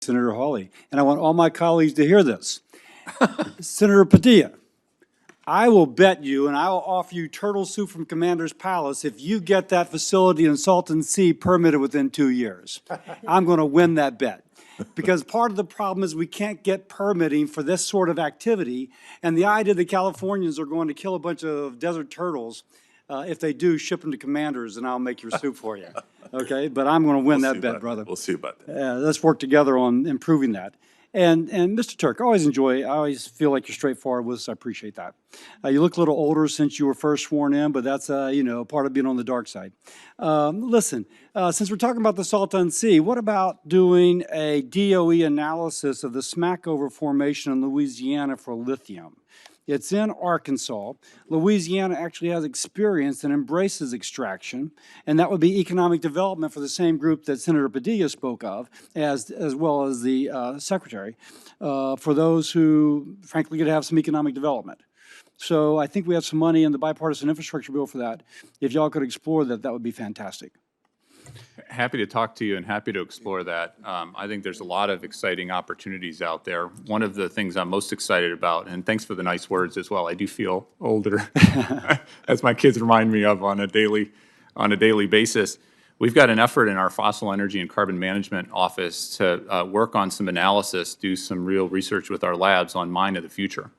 Senator Hawley, and I want all my colleagues to hear this. Senator Padilla, I will bet you and I will offer you turtle soup from Commander's Palace if you get that facility in Salton Sea permitted within 2 years. I'm going to win that bet. Because part of the problem is we can't get permitting for this sort of activity, and the idea that Californians are going to kill a bunch of desert turtles, if they do, ship them to Commanders, and I'll make your soup for you. Okay, but I'm going to win that bet, brother. We'll see about that. Let's work together on improving that. And Mr. Turk, I always feel like you're straightforward with us. I appreciate that. You look a little older since you were first sworn in, but that's, part of being on the dark side. Listen, since we're talking about the Salton Sea, what about doing a DOE analysis of the Smackover Formation in Louisiana for lithium? It's in Arkansas. Louisiana actually has experience and embraces extraction, and that would be economic development for the same group that Senator Padilla spoke of, as well as the Secretary, for those who, frankly, could have some economic development. So I think we have some money in the bipartisan infrastructure bill for that. If y'all could explore that, that would be fantastic. Happy to talk to you and happy to explore that. I think there's a lot of exciting opportunities out there. One of the things I'm most excited about, and thanks for the nice words as well, I do feel older, as my kids remind me of on a daily basis. We've got an effort in our Fossil Energy and Carbon Management Office to work on some analysis, do some real research with our labs on mine of the future.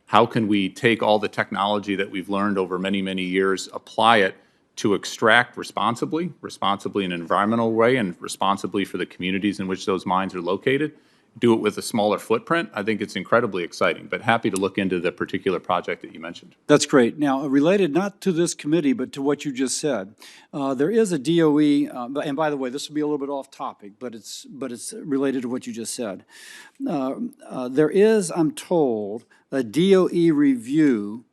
How can we take all the technology that we've learned over many, many years, apply it to extract responsibly in an environmental way and responsibly for the communities in which those mines are located, do it with a smaller footprint? I think it's incredibly exciting, but happy to look into the particular project that you mentioned. That's great. Now, related not to this committee, but to what you just said, there is a DOE, and by the way, this will be a little bit off topic, but it's related to what you just said. There is, I'm told, a DOE review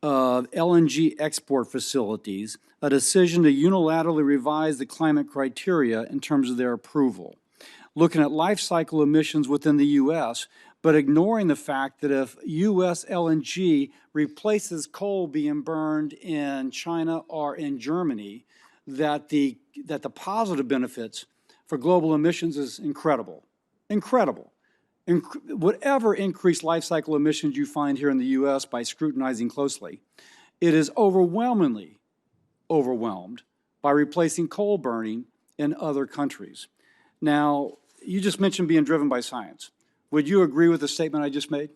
of LNG export facilities, a decision to unilaterally revise the climate criteria in terms of their approval, looking at life cycle emissions within the U.S., but ignoring the fact that if U.S. LNG replaces coal being burned in China or in Germany, that the positive benefits for global emissions is incredible. Incredible. Whatever increased life cycle emissions you find here in the U.S. by scrutinizing closely, it is overwhelmingly overwhelmed by replacing coal burning in other countries. Now, you just mentioned being driven by science. Would you agree with the statement I just made?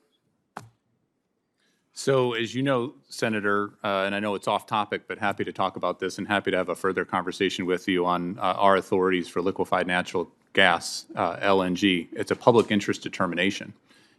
So as you know, Senator, and I know it's off topic, but happy to talk about this and happy to have a further conversation with you on our authorities for liquefied natural gas, LNG. It's a public interest determination.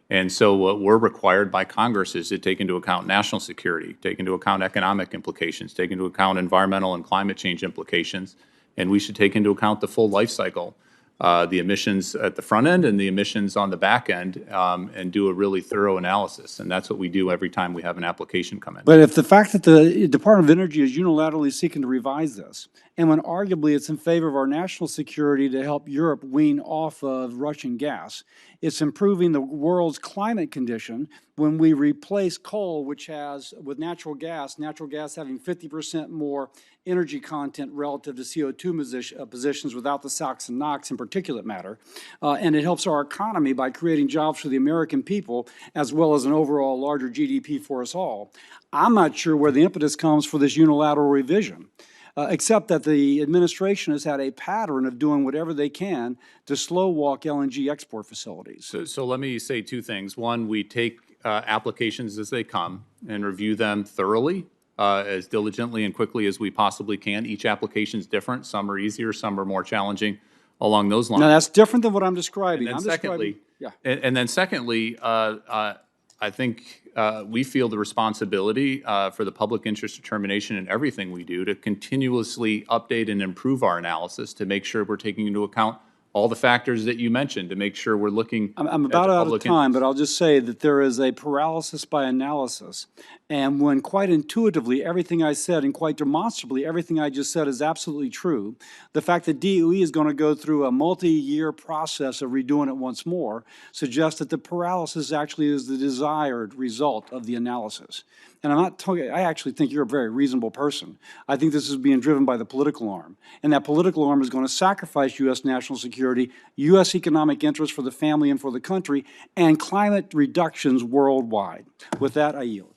And so what we're required by Congress is to take into account national security, take into account economic implications, take into account environmental and climate change implications, and we should take into account the full life cycle, the emissions at the front end and the emissions on the back end, and do a really thorough analysis. And that's what we do every time we have an application come in. But if the fact that the Department of Energy is unilaterally seeking to revise this, and when arguably it's in favor of our national security to help Europe wean off of Russian gas, it's improving the world's climate condition when we replace coal, which has, with natural gas having 50% more energy content relative to CO2 positions without the SOx and NOx and particulate matter. And it helps our economy by creating jobs for the American people as well as an overall larger GDP for us all. I'm not sure where the impetus comes for this unilateral revision. Except that the administration has had a pattern of doing whatever they can to slow walk LNG export facilities. So let me say two things. One, we take applications as they come and review them thoroughly, as diligently and quickly as we possibly can. Each application is different. Some are easier, some are more challenging along those lines. Now, that's different than what I'm describing. And then secondly, I think we feel the responsibility for the public interest determination in everything we do to continuously update and improve our analysis to make sure we're taking into account all the factors that you mentioned, to make sure we're looking I'm about out of time, but I'll just say that there is a paralysis by analysis. And when quite intuitively everything I said and quite demonstrably everything I just said is absolutely true, the fact that DOE is going to go through a multi-year process of redoing it once more suggests that the paralysis actually is the desired result of the analysis. And I'm not talking, I actually think you're a very reasonable person. I think this is being driven by the political arm. And that political arm is going to sacrifice U.S. national security, U.S. economic interests for the family and for the country, and climate reductions worldwide. With that, I yield.